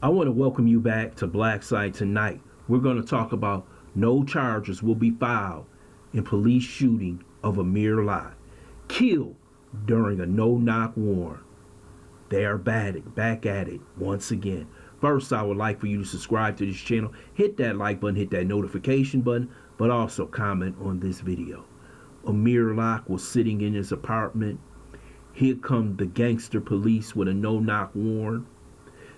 I want to welcome you back to Black Site tonight. We're going to talk about no charges will be filed in police shooting of AMIR LOCKE, killed during a no-knock warrant. They are back at it once again. First, I would like for you to subscribe to this channel, hit that like button, hit that notification button, but also comment on this video. AMIR LOCKE was sitting in his apartment. Here come the gangster police with a no-knock warrant.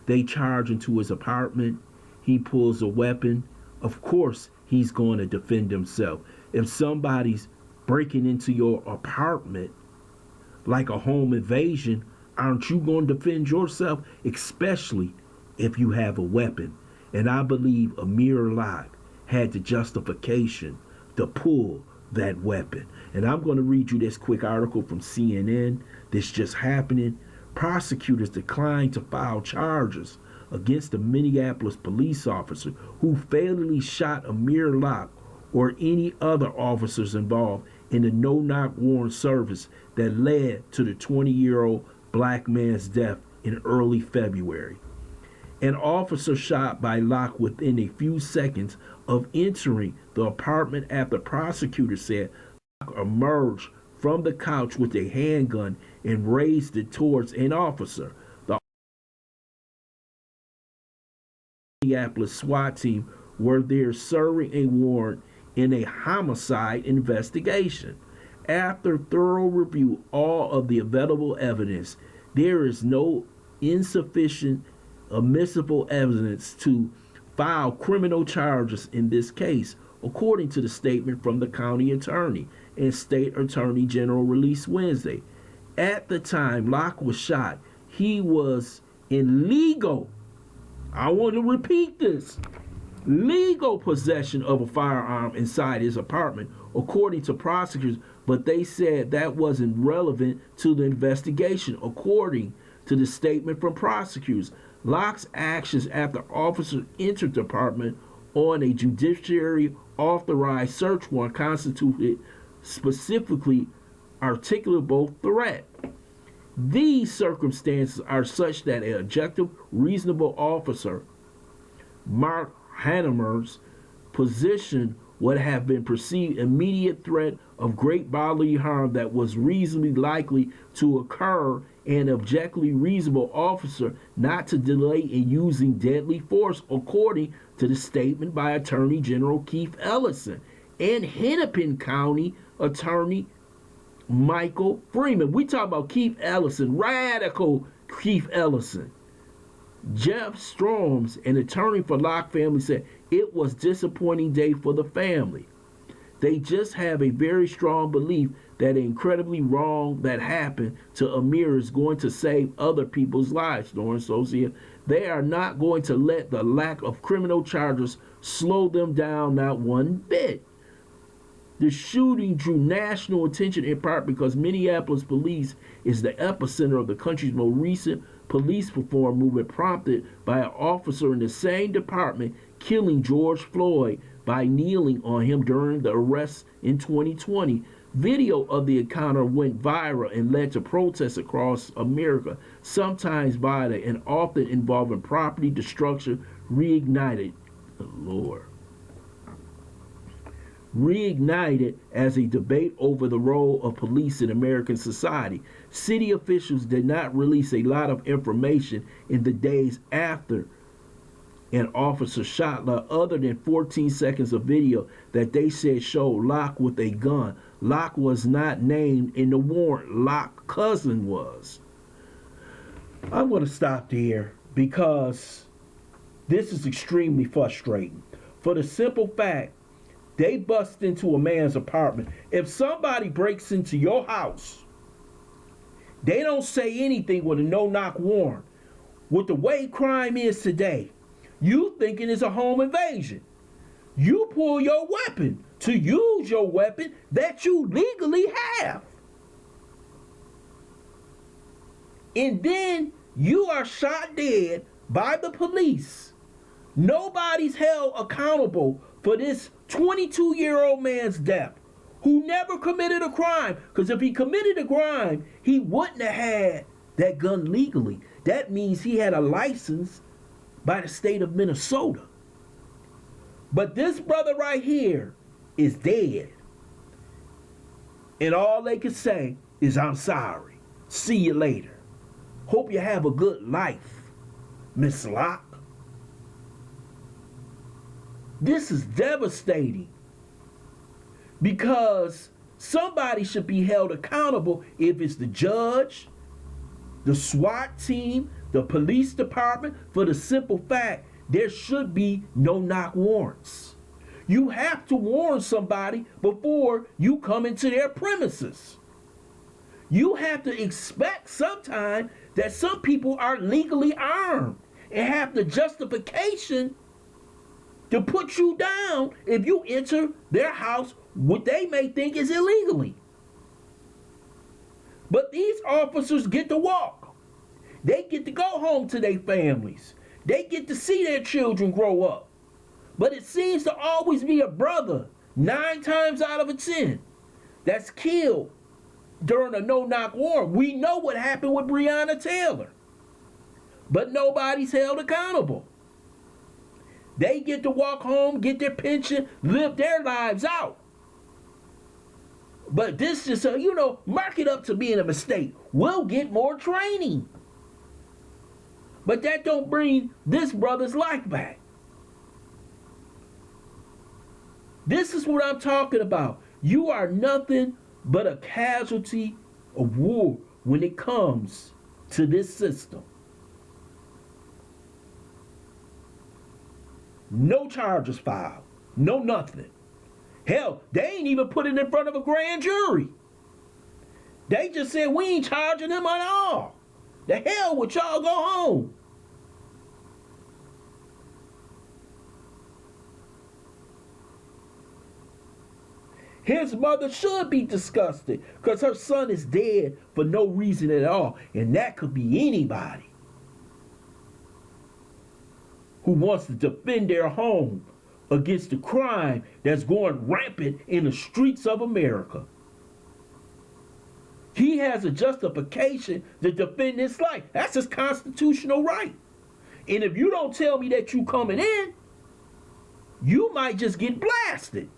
They charge into his apartment. He pulls a weapon. Of course, he's going to defend himself. If somebody's breaking into your apartment, like a home invasion, aren't you going to defend yourself? Especially if you have a weapon. And I believe AMIR LOCKE had the justification to pull that weapon. And I'm going to read you this quick article from CNN. This just happening. Prosecutors declined to file charges against the Minneapolis police officer who fatally shot AMIR LOCKE or any other officers involved in the no-knock warrant service that led to the 20-year-old black man's death in early February. An officer shot by LOCKE within a few seconds of entering the apartment after prosecutors said LOCKE emerged from the couch with a handgun and raised it towards an officer. The Minneapolis SWAT team were there serving a warrant in a homicide investigation. After thorough review all of the available evidence, there is no insufficient admissible evidence to file criminal charges in this case, according to the statement from the county attorney and state attorney general released Wednesday. At the time LOCKE was shot, he was in legal, I want to repeat this, legal possession of a firearm inside his apartment, according to prosecutors, but they said that wasn't relevant to the investigation, according to the statement from prosecutors. LOCKE's actions after officers entered the apartment on a judiciary authorized search warrant constituted specifically articulable threat. These circumstances are such that an objective, reasonable officer, Mark Hannemer's position would have been perceived immediate threat of great bodily harm that was reasonably likely to occur, and objectively reasonable officer not to delay in using deadly force, according to the statement by Attorney General Keith Ellison and Hennepin County Attorney Michael Freeman. We talk about Keith Ellison, radical Keith Ellison. Jeff Storms, an attorney for LOCKE family, said it was a disappointing day for the family. They just have a very strong belief that incredibly wrong that happened to AMIR is going to save other people's lives, Storms said. They are not going to let the lack of criminal charges slow them down, not one bit. The shooting drew national attention in part because Minneapolis police is the epicenter of the country's most recent police reform movement, prompted by an officer in the same department killing George Floyd by kneeling on him during the arrest in 2020. Video of the encounter went viral and led to protests across America, sometimes violent and often involving property destruction, reignited as a debate over the role of police in American society. City officials did not release a lot of information in the days after an officer shot LOCKE, other than 14 seconds of video that they said showed LOCKE with a gun. LOCKE was not named in the warrant. LOCKE's cousin was. I'm going to stop there because this is extremely frustrating. For the simple fact, they bust into a man's apartment. If somebody breaks into your house, they don't say anything with a no-knock warrant. With the way crime is today, you thinking it's a home invasion. You pull your weapon to use your weapon that you legally have. And then you are shot dead by the police. Nobody's held accountable for this 22-year-old man's death, who never committed a crime. Because if he committed a crime, he wouldn't have had that gun legally. That means he had a license by the state of Minnesota. But this brother right here is dead. And all they can say is, I'm sorry. See you later. Hope you have a good life, Miss Locke. This is devastating because somebody should be held accountable, if it's the judge, the SWAT team, the police department, for the simple fact there should be no-knock warrants. You have to warn somebody before you come into their premises. You have to expect sometime that some people are legally armed and have the justification to put you down if you enter their house, what they may think is illegally. But these officers get to walk. They get to go home to their families. They get to see their children grow up. But it seems to always be a brother, 9 times out of 10, that's killed during a no-knock warrant. We know what happened with Breonna Taylor. But nobody's held accountable. They get to walk home, get their pension, live their lives out. But this is, mark it up to being a mistake. We'll get more training. But that don't bring this brother's life back. This is what I'm talking about. You are nothing but a casualty of war when it comes to this system. No charges filed. No nothing. Hell, they ain't even put it in front of a grand jury. They just said, we ain't charging them at all. The hell with y'all, go home. His mother should be disgusted because her son is dead for no reason at all. And that could be anybody who wants to defend their home against the crime that's going rampant in the streets of America. He has a justification to defend his life. That's his constitutional right. And if you don't tell me that you coming in, you might just get blasted.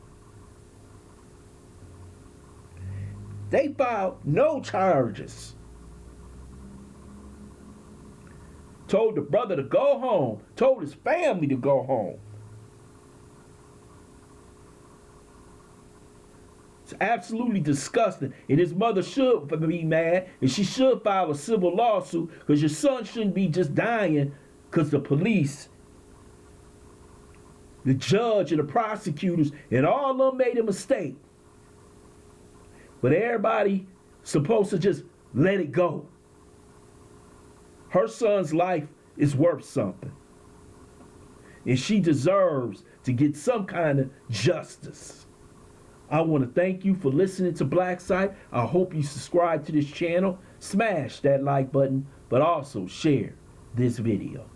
They filed no charges. Told the brother to go home. Told his family to go home. It's absolutely disgusting. And his mother should be mad. And she should file a civil lawsuit. Because your son shouldn't be just dying because the police, the judge and the prosecutors and all of them made a mistake. But everybody supposed to just let it go. Her son's life is worth something. And she deserves to get some kind of justice. I want to thank you for listening to Black Site. I hope you subscribe to this channel. Smash that like button, but also share this video.